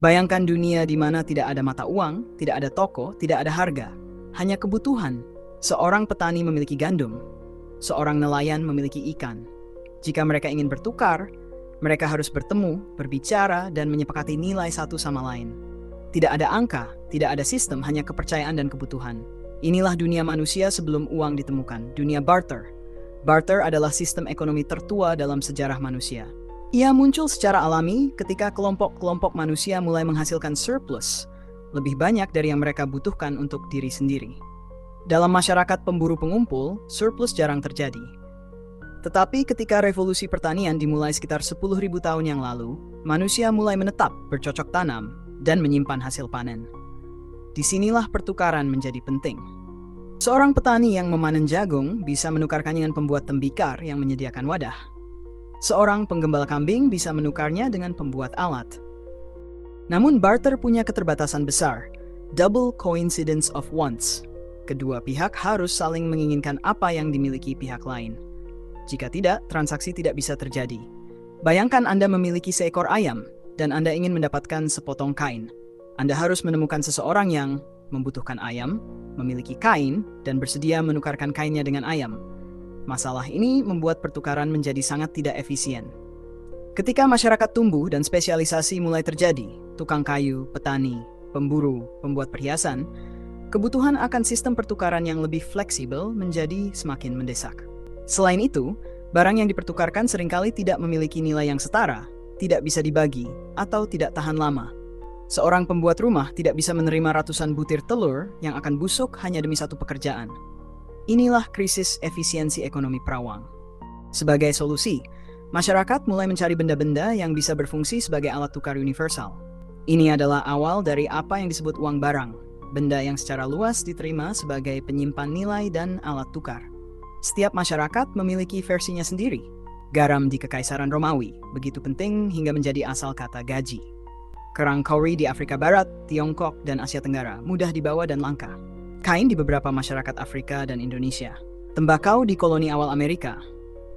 Bayangkan dunia di mana tidak ada mata uang, tidak ada toko, tidak ada harga. Hanya kebutuhan. Seorang petani memiliki gandum, seorang nelayan memiliki ikan. Jika mereka ingin bertukar, mereka harus bertemu, berbicara, dan menyepakati nilai satu sama lain. Tidak ada angka, tidak ada sistem, hanya kepercayaan dan kebutuhan. Inilah dunia manusia sebelum uang ditemukan, dunia barter. Barter adalah sistem ekonomi tertua dalam sejarah manusia. Ia muncul secara alami ketika kelompok-kelompok manusia mulai menghasilkan surplus, lebih banyak dari yang mereka butuhkan untuk diri sendiri. Dalam masyarakat pemburu-pengumpul, surplus jarang terjadi. Tetapi ketika revolusi pertanian dimulai sekitar 10.000 tahun yang lalu, manusia mulai menetap, bercocok tanam, dan menyimpan hasil panen. Disinilah pertukaran menjadi penting. Seorang petani yang memanen jagung bisa menukarkannya dengan pembuat tembikar yang menyediakan wadah. Seorang penggembala kambing bisa menukarnya dengan pembuat alat. Namun barter punya keterbatasan besar, double coincidence of wants. Kedua pihak harus saling menginginkan apa yang dimiliki pihak lain. Jika tidak, transaksi tidak bisa terjadi. Bayangkan Anda memiliki seekor ayam, dan Anda ingin mendapatkan sepotong kain. Anda harus menemukan seseorang yang membutuhkan ayam, memiliki kain, dan bersedia menukarkan kainnya dengan ayam. Masalah ini membuat pertukaran menjadi sangat tidak efisien. Ketika masyarakat tumbuh dan spesialisasi mulai terjadi, tukang kayu, petani, pemburu, pembuat perhiasan, kebutuhan akan sistem pertukaran yang lebih fleksibel menjadi semakin mendesak. Selain itu, barang yang dipertukarkan seringkali tidak memiliki nilai yang setara, tidak bisa dibagi, atau tidak tahan lama. Seorang pembuat rumah tidak bisa menerima ratusan butir telur yang akan busuk hanya demi satu pekerjaan. Inilah krisis efisiensi ekonomi Prawang. Sebagai solusi, masyarakat mulai mencari benda-benda yang bisa berfungsi sebagai alat tukar universal. Ini adalah awal dari apa yang disebut uang barang, benda yang secara luas diterima sebagai penyimpan nilai dan alat tukar. Setiap masyarakat memiliki versinya sendiri. Garam di Kekaisaran Romawi begitu penting hingga menjadi asal kata gaji. Kerang kauri di Afrika Barat, Tiongkok, dan Asia Tenggara mudah dibawa dan langka. Kain di beberapa masyarakat Afrika dan Indonesia. Tembakau di koloni awal Amerika.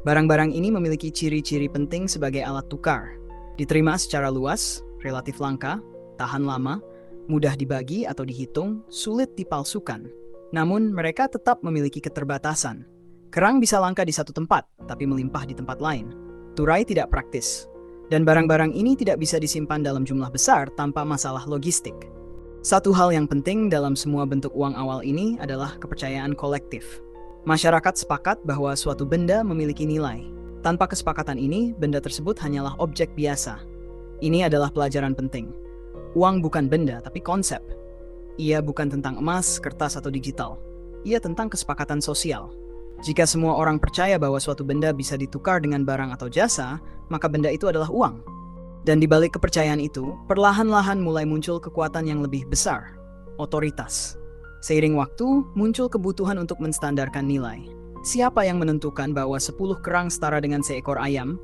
Barang-barang ini memiliki ciri-ciri penting sebagai alat tukar. Diterima secara luas, relatif langka, tahan lama, mudah dibagi atau dihitung, sulit dipalsukan. Namun mereka tetap memiliki keterbatasan. Kerang bisa langka di satu tempat, tapi melimpah di tempat lain. Turai tidak praktis. Dan barang-barang ini tidak bisa disimpan dalam jumlah besar tanpa masalah logistik. Satu hal yang penting dalam semua bentuk uang awal ini adalah kepercayaan kolektif. Masyarakat sepakat bahwa suatu benda memiliki nilai. Tanpa kesepakatan ini, benda tersebut hanyalah objek biasa. Ini adalah pelajaran penting. Uang bukan benda, tapi konsep. Ia bukan tentang emas, kertas, atau digital. Ia tentang kesepakatan sosial. Jika semua orang percaya bahwa suatu benda bisa ditukar dengan barang atau jasa, maka benda itu adalah uang. Dan di balik kepercayaan itu, perlahan-lahan mulai muncul kekuatan yang lebih besar, otoritas. Seiring waktu, muncul kebutuhan untuk menstandarkan nilai. Siapa yang menentukan bahwa 10 kerang setara dengan seekor ayam,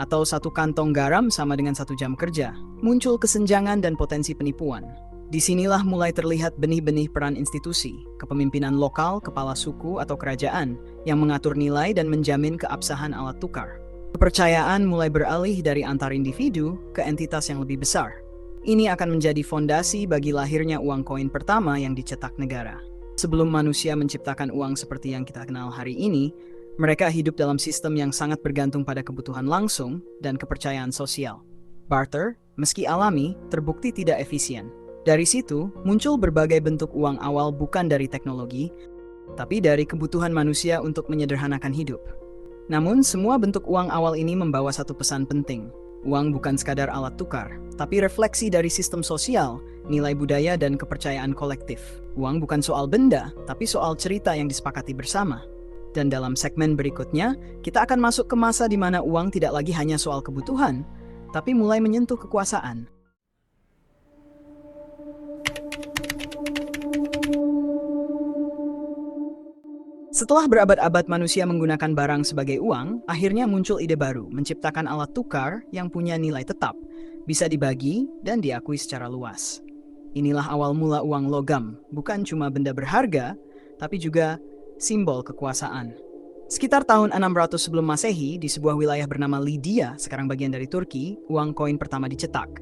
atau satu kantong garam sama dengan 1 jam kerja? Muncul kesenjangan dan potensi penipuan. Disinilah mulai terlihat benih-benih peran institusi, kepemimpinan lokal, kepala suku, atau kerajaan, yang mengatur nilai dan menjamin keabsahan alat tukar. Kepercayaan mulai beralih dari antar individu ke entitas yang lebih besar. Ini akan menjadi fondasi bagi lahirnya uang koin pertama yang dicetak negara. Sebelum manusia menciptakan uang seperti yang kita kenal hari ini, mereka hidup dalam sistem yang sangat bergantung pada kebutuhan langsung dan kepercayaan sosial. Barter, meski alami, terbukti tidak efisien. Dari situ, muncul berbagai bentuk uang awal bukan dari teknologi, tapi dari kebutuhan manusia untuk menyederhanakan hidup. Namun, semua bentuk uang awal ini membawa satu pesan penting. Uang bukan sekadar alat tukar, tapi refleksi dari sistem sosial, nilai budaya, dan kepercayaan kolektif. Uang bukan soal benda, tapi soal cerita yang disepakati bersama. Dan dalam segmen berikutnya, kita akan masuk ke masa di mana uang tidak lagi hanya soal kebutuhan, tapi mulai menyentuh kekuasaan. Setelah berabad-abad manusia menggunakan barang sebagai uang, akhirnya muncul ide baru, menciptakan alat tukar yang punya nilai tetap, bisa dibagi dan diakui secara luas. Inilah awal mula uang logam, bukan cuma benda berharga, tapi juga simbol kekuasaan. Sekitar tahun 600 sebelum Masehi, di sebuah wilayah bernama Lydia, sekarang bagian dari Turki, uang koin pertama dicetak.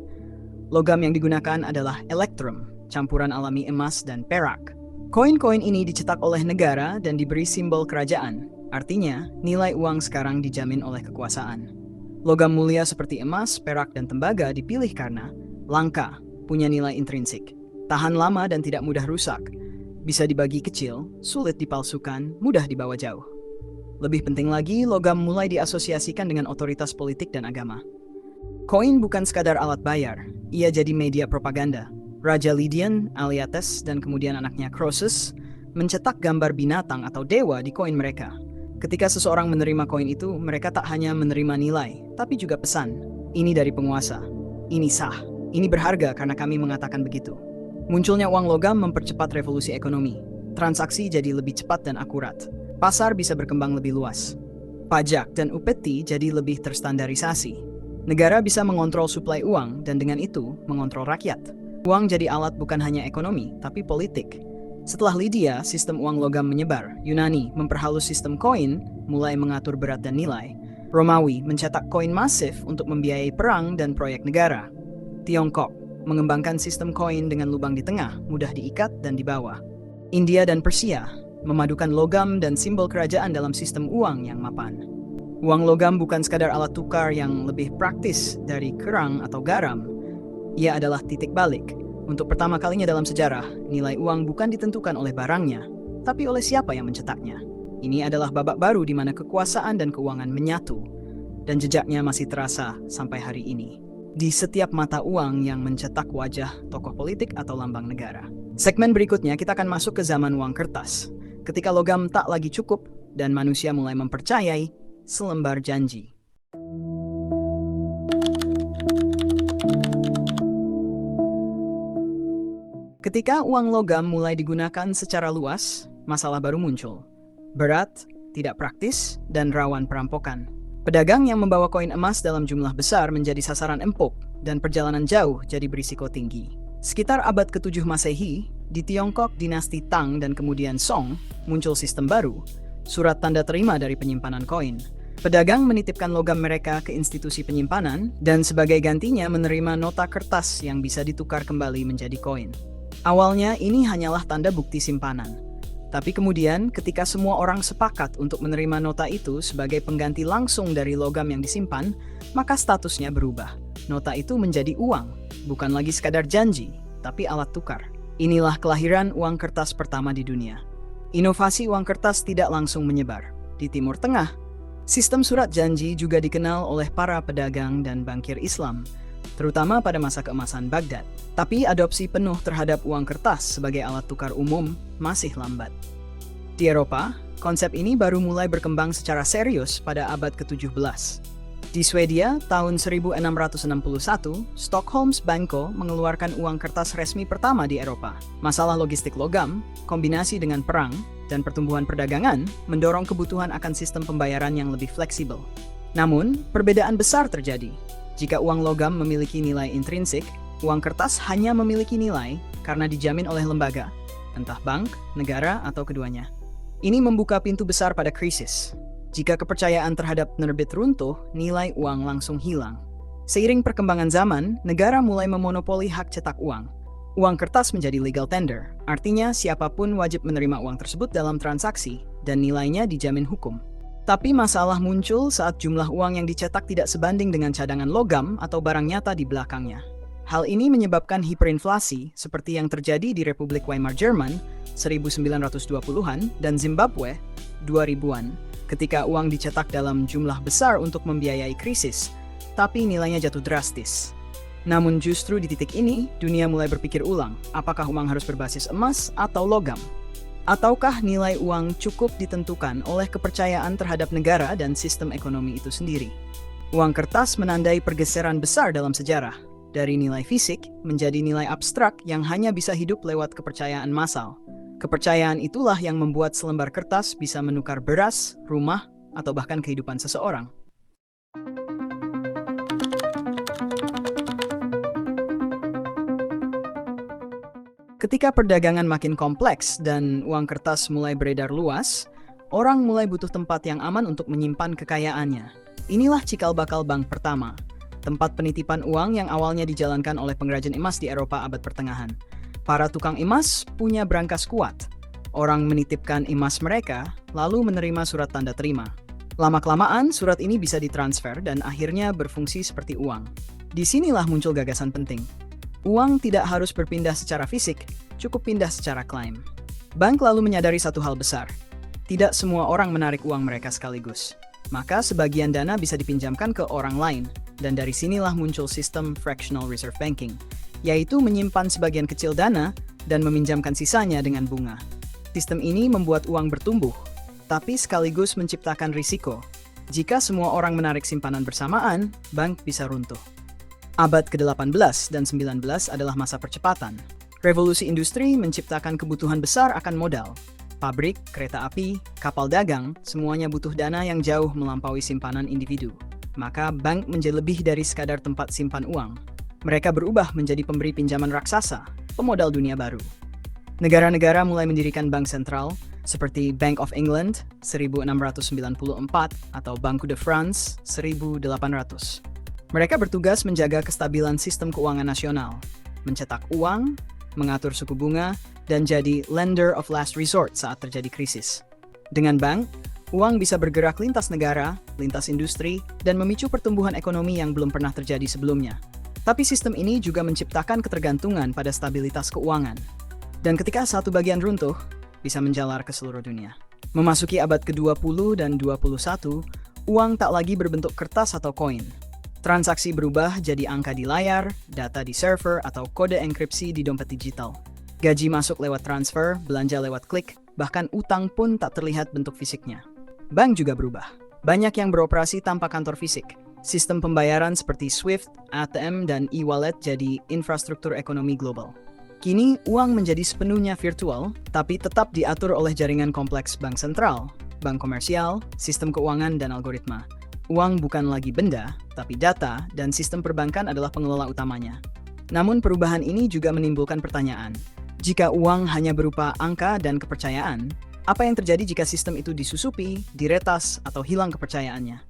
Logam yang digunakan adalah elektrum, campuran alami emas dan perak. Koin-koin ini dicetak oleh negara dan diberi simbol kerajaan. Artinya, nilai uang sekarang dijamin oleh kekuasaan. Logam mulia seperti emas, perak, dan tembaga dipilih karena langka, punya nilai intrinsik, tahan lama dan tidak mudah rusak, bisa dibagi kecil, sulit dipalsukan, mudah dibawa jauh. Lebih penting lagi, logam mulai diasosiasikan dengan otoritas politik dan agama. Koin bukan sekadar alat bayar, ia jadi media propaganda. Raja Lydian, Alyattes, dan kemudian anaknya Croesus mencetak gambar binatang atau dewa di koin mereka. Ketika seseorang menerima koin itu, mereka tak hanya menerima nilai, tapi juga pesan. Ini dari penguasa. Ini sah. Ini berharga karena kami mengatakan begitu. Munculnya uang logam mempercepat revolusi ekonomi. Transaksi jadi lebih cepat dan akurat. Pasar bisa berkembang lebih luas. Pajak dan upeti jadi lebih terstandarisasi. Negara bisa mengontrol suplai uang dan dengan itu mengontrol rakyat. Uang jadi alat bukan hanya ekonomi, tapi politik. Setelah Lydia, sistem uang logam menyebar. Yunani memperhalus sistem koin, mulai mengatur berat dan nilai. Romawi mencetak koin masif untuk membiayai perang dan proyek negara. Tiongkok mengembangkan sistem koin dengan lubang di tengah, mudah diikat dan dibawa. India dan Persia memadukan logam dan simbol kerajaan dalam sistem uang yang mapan. Uang logam bukan sekadar alat tukar yang lebih praktis dari kerang atau garam. Ia adalah titik balik. Untuk pertama kalinya dalam sejarah, nilai uang bukan ditentukan oleh barangnya, tapi oleh siapa yang mencetaknya. Ini adalah babak baru di mana kekuasaan dan keuangan menyatu, dan jejaknya masih terasa sampai hari ini. Di setiap mata uang yang mencetak wajah tokoh politik atau lambang negara. Segmen berikutnya kita akan masuk ke zaman uang kertas, ketika logam tak lagi cukup dan manusia mulai mempercayai selembar janji. Ketika uang logam mulai digunakan secara luas, masalah baru muncul. Berat, tidak praktis, dan rawan perampokan. Pedagang yang membawa koin emas dalam jumlah besar menjadi sasaran empuk, dan perjalanan jauh jadi berisiko tinggi. Sekitar abad ke-7 Masehi, di Tiongkok dinasti Tang dan kemudian Song, muncul sistem baru, surat tanda terima dari penyimpanan koin. Pedagang menitipkan logam mereka ke institusi penyimpanan, dan sebagai gantinya menerima nota kertas yang bisa ditukar kembali menjadi koin. Awalnya ini hanyalah tanda bukti simpanan. Tapi kemudian ketika semua orang sepakat untuk menerima nota itu sebagai pengganti langsung dari logam yang disimpan, maka statusnya berubah. Nota itu menjadi uang, bukan lagi sekadar janji, tapi alat tukar. Inilah kelahiran uang kertas pertama di dunia. Inovasi uang kertas tidak langsung menyebar. Di Timur Tengah, sistem surat janji juga dikenal oleh para pedagang dan bankir Islam, terutama pada masa keemasan Baghdad. Tapi adopsi penuh terhadap uang kertas sebagai alat tukar umum masih lambat. Di Eropa, konsep ini baru mulai berkembang secara serius pada abad ke-17. Di Swedia, tahun 1661, Stockholms Banco mengeluarkan uang kertas resmi pertama di Eropa. Masalah logistik logam, kombinasi dengan perang, dan pertumbuhan perdagangan mendorong kebutuhan akan sistem pembayaran yang lebih fleksibel. Namun, perbedaan besar terjadi. Jika uang logam memiliki nilai intrinsik, uang kertas hanya memiliki nilai karena dijamin oleh lembaga, entah bank, negara, atau keduanya. Ini membuka pintu besar pada krisis. Jika kepercayaan terhadap penerbit runtuh, nilai uang langsung hilang. Seiring perkembangan zaman, negara mulai memonopoli hak cetak uang. Uang kertas menjadi legal tender, artinya siapapun wajib menerima uang tersebut dalam transaksi, dan nilainya dijamin hukum. Tapi masalah muncul saat jumlah uang yang dicetak tidak sebanding dengan cadangan logam atau barang nyata di belakangnya. Hal ini menyebabkan hiperinflasi seperti yang terjadi di Republik Weimar Jerman 1920-an dan Zimbabwe 2000-an, ketika uang dicetak dalam jumlah besar untuk membiayai krisis, tapi nilainya jatuh drastis. Namun justru di titik ini, dunia mulai berpikir ulang, apakah uang harus berbasis emas atau logam? Ataukah nilai uang cukup ditentukan oleh kepercayaan terhadap negara dan sistem ekonomi itu sendiri? Uang kertas menandai pergeseran besar dalam sejarah, dari nilai fisik menjadi nilai abstrak yang hanya bisa hidup lewat kepercayaan massal. Kepercayaan itulah yang membuat selembar kertas bisa menukar beras, rumah, atau bahkan kehidupan seseorang. Ketika perdagangan makin kompleks dan uang kertas mulai beredar luas, orang mulai butuh tempat yang aman untuk menyimpan kekayaannya. Inilah cikal bakal bank pertama. tempat penitipan uang yang awalnya dijalankan oleh pengrajin emas di Eropa abad pertengahan. Para tukang emas punya brankas kuat. Orang menitipkan emas mereka, lalu menerima surat tanda terima. Lama-kelamaan, surat ini bisa ditransfer dan akhirnya berfungsi seperti uang. Disinilah muncul gagasan penting. Uang tidak harus berpindah secara fisik, cukup pindah secara klaim. Bank lalu menyadari satu hal besar. Tidak semua orang menarik uang mereka sekaligus. Maka sebagian dana bisa dipinjamkan ke orang lain, dan dari sinilah muncul sistem fractional reserve banking, yaitu menyimpan sebagian kecil dana dan meminjamkan sisanya dengan bunga. Sistem ini membuat uang bertumbuh, tapi sekaligus menciptakan risiko. Jika semua orang menarik simpanan bersamaan, bank bisa runtuh. Abad ke-18 dan 19 adalah masa percepatan. Revolusi industri menciptakan kebutuhan besar akan modal. Pabrik, kereta api, kapal dagang, semuanya butuh dana yang jauh melampaui simpanan individu. Maka bank menjadi lebih dari sekadar tempat simpan uang. Mereka berubah menjadi pemberi pinjaman raksasa, pemodal dunia baru. Negara-negara mulai mendirikan bank sentral, seperti Bank of England 1694 atau Banque de France 1800. Mereka bertugas menjaga kestabilan sistem keuangan nasional, mencetak uang, mengatur suku bunga, dan jadi lender of last resort saat terjadi krisis. Dengan bank, uang bisa bergerak lintas negara, lintas industri, dan memicu pertumbuhan ekonomi yang belum pernah terjadi sebelumnya. Tapi sistem ini juga menciptakan ketergantungan pada stabilitas keuangan. Dan ketika satu bagian runtuh, bisa menjalar ke seluruh dunia. Memasuki abad ke-20 dan 21, uang tak lagi berbentuk kertas atau koin. Transaksi berubah jadi angka di layar, data di server, atau kode enkripsi di dompet digital. Gaji masuk lewat transfer, belanja lewat klik, bahkan utang pun tak terlihat bentuk fisiknya. Bank juga berubah. Banyak yang beroperasi tanpa kantor fisik. Sistem pembayaran seperti SWIFT, ATM, dan e-wallet jadi infrastruktur ekonomi global. Kini, uang menjadi sepenuhnya virtual, tapi tetap diatur oleh jaringan kompleks bank sentral, bank komersial, sistem keuangan, dan algoritma. Uang bukan lagi benda, tapi data, dan sistem perbankan adalah pengelola utamanya. Namun perubahan ini juga menimbulkan pertanyaan. Jika uang hanya berupa angka dan kepercayaan, apa yang terjadi jika sistem itu disusupi, diretas, atau hilang kepercayaannya?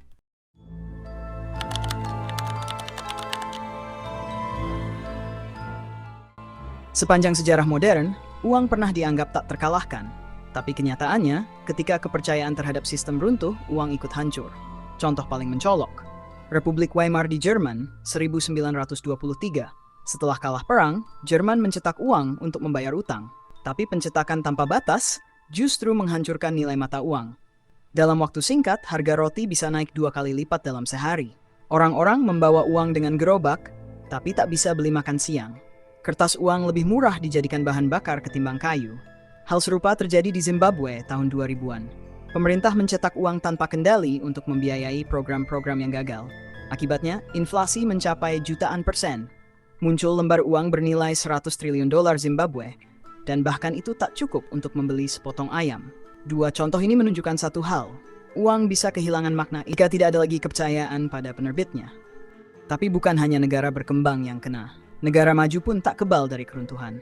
Sepanjang sejarah modern, uang pernah dianggap tak terkalahkan. Tapi kenyataannya, ketika kepercayaan terhadap sistem runtuh, uang ikut hancur. Contoh paling mencolok, Republik Weimar di Jerman 1923. Setelah kalah perang, Jerman mencetak uang untuk membayar utang. Tapi pencetakan tanpa batas justru menghancurkan nilai mata uang. Dalam waktu singkat, harga roti bisa naik 2 kali lipat dalam sehari. Orang-orang membawa uang dengan gerobak, tapi tak bisa beli makan siang. Kertas uang lebih murah dijadikan bahan bakar ketimbang kayu. Hal serupa terjadi di Zimbabwe tahun 2000-an. Pemerintah mencetak uang tanpa kendali untuk membiayai program-program yang gagal. Akibatnya, inflasi mencapai jutaan %. Muncul lembar uang bernilai 100 triliun dolar Zimbabwe, dan bahkan itu tak cukup untuk membeli sepotong ayam. Dua contoh ini menunjukkan satu hal, uang bisa kehilangan makna jika tidak ada lagi kepercayaan pada penerbitnya. Tapi bukan hanya negara berkembang yang kena, negara maju pun tak kebal dari keruntuhan.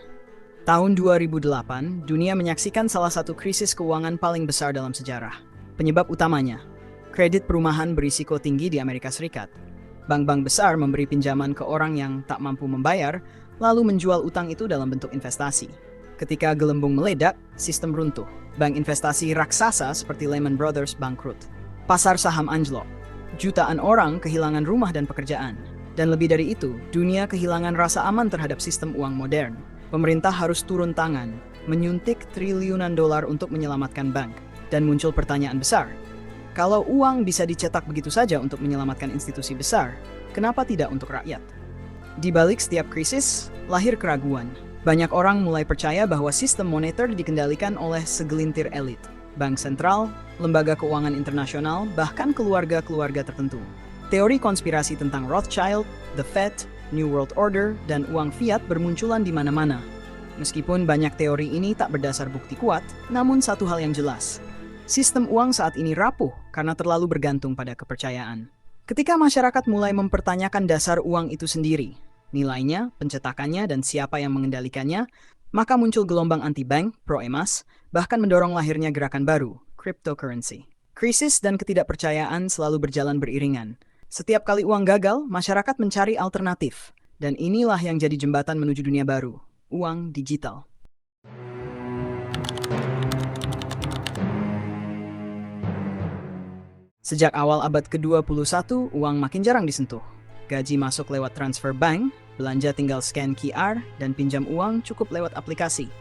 Tahun 2008, dunia menyaksikan salah satu krisis keuangan paling besar dalam sejarah. Penyebab utamanya, kredit perumahan berisiko tinggi di Amerika Serikat. Bank-bank besar memberi pinjaman ke orang yang tak mampu membayar, lalu menjual utang itu dalam bentuk investasi. Ketika gelembung meledak, sistem runtuh. Bank investasi raksasa seperti Lehman Brothers bangkrut. Pasar saham anjlok. Jutaan orang kehilangan rumah dan pekerjaan. Dan lebih dari itu, dunia kehilangan rasa aman terhadap sistem uang modern. Pemerintah harus turun tangan, menyuntik triliunan dolar untuk menyelamatkan bank. Dan muncul pertanyaan besar. Kalau uang bisa dicetak begitu saja untuk menyelamatkan institusi besar, kenapa tidak untuk rakyat? Di balik setiap krisis, lahir keraguan. Banyak orang mulai percaya bahwa sistem moneter dikendalikan oleh segelintir elit, bank sentral, lembaga keuangan internasional, bahkan keluarga-keluarga tertentu. Teori konspirasi tentang Rothschild, The Fed, New World Order, dan uang fiat bermunculan di mana-mana. Meskipun banyak teori ini tak berdasar bukti kuat, namun satu hal yang jelas. Sistem uang saat ini rapuh karena terlalu bergantung pada kepercayaan. Ketika masyarakat mulai mempertanyakan dasar uang itu sendiri, nilainya, pencetakannya, dan siapa yang mengendalikannya, maka muncul gelombang anti-bank, pro-emas, bahkan mendorong lahirnya gerakan baru, cryptocurrency. Krisis dan ketidakpercayaan selalu berjalan beriringan. Setiap kali uang gagal, masyarakat mencari alternatif. Dan inilah yang jadi jembatan menuju dunia baru, uang digital. Sejak awal abad ke-21, uang makin jarang disentuh. Gaji masuk lewat transfer bank, belanja tinggal scan QR, dan pinjam uang cukup lewat aplikasi.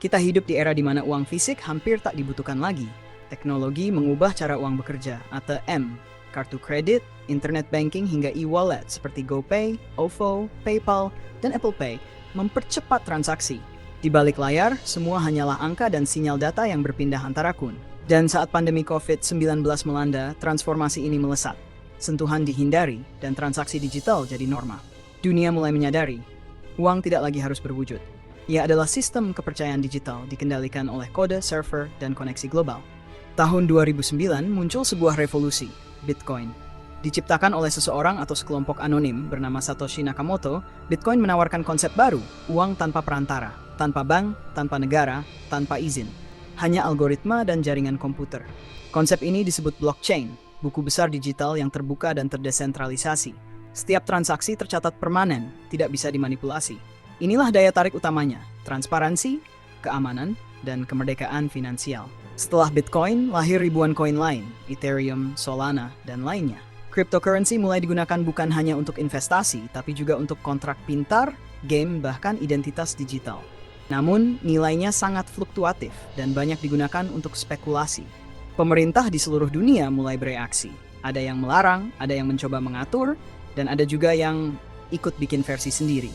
Kita hidup di era di mana uang fisik hampir tak dibutuhkan lagi. Teknologi mengubah cara uang bekerja, ATM, kartu kredit, internet banking hingga e-wallet seperti GoPay, OVO, PayPal, dan Apple Pay mempercepat transaksi. Di balik layar, semua hanyalah angka dan sinyal data yang berpindah antara akun. Dan saat pandemi COVID-19 melanda, transformasi ini melesat. Sentuhan dihindari dan transaksi digital jadi norma. Dunia mulai menyadari, uang tidak lagi harus berwujud. Ia adalah sistem kepercayaan digital dikendalikan oleh kode, server, dan koneksi global. Tahun 2009 muncul sebuah revolusi, Bitcoin. Diciptakan oleh seseorang atau sekelompok anonim bernama Satoshi Nakamoto, Bitcoin menawarkan konsep baru, uang tanpa perantara, tanpa bank, tanpa negara, tanpa izin. Hanya algoritma dan jaringan komputer. Konsep ini disebut blockchain, buku besar digital yang terbuka dan terdesentralisasi. Setiap transaksi tercatat permanen, tidak bisa dimanipulasi. Inilah daya tarik utamanya, transparansi, keamanan, dan kemerdekaan finansial. Setelah Bitcoin, lahir ribuan koin lain, Ethereum, Solana, dan lainnya. Cryptocurrency mulai digunakan bukan hanya untuk investasi, tapi juga untuk kontrak pintar, game, bahkan identitas digital. Namun, nilainya sangat fluktuatif dan banyak digunakan untuk spekulasi. Pemerintah di seluruh dunia mulai bereaksi. Ada yang melarang, ada yang mencoba mengatur, dan ada juga yang ikut bikin versi sendiri.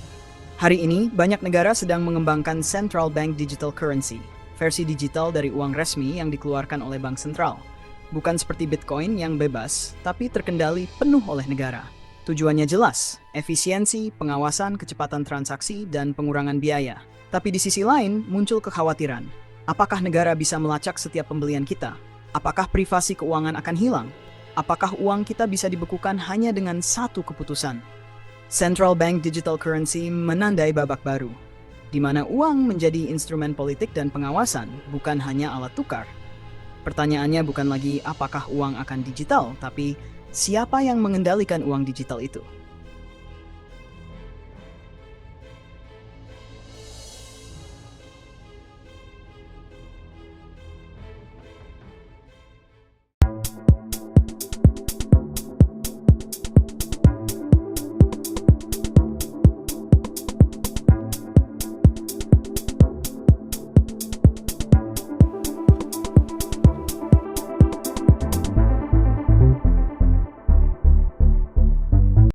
Hari ini, banyak negara sedang mengembangkan Central Bank Digital Currency, versi digital dari uang resmi yang dikeluarkan oleh bank sentral. Bukan seperti Bitcoin yang bebas, tapi terkendali penuh oleh negara. Tujuannya jelas, efisiensi, pengawasan, kecepatan transaksi, dan pengurangan biaya. Tapi di sisi lain, muncul kekhawatiran. Apakah negara bisa melacak setiap pembelian kita? Apakah privasi keuangan akan hilang? Apakah uang kita bisa dibekukan hanya dengan satu keputusan? Central Bank Digital Currency menandai babak baru, di mana uang menjadi instrumen politik dan pengawasan, bukan hanya alat tukar. Pertanyaannya bukan lagi apakah uang akan digital, tapi siapa yang mengendalikan uang digital itu?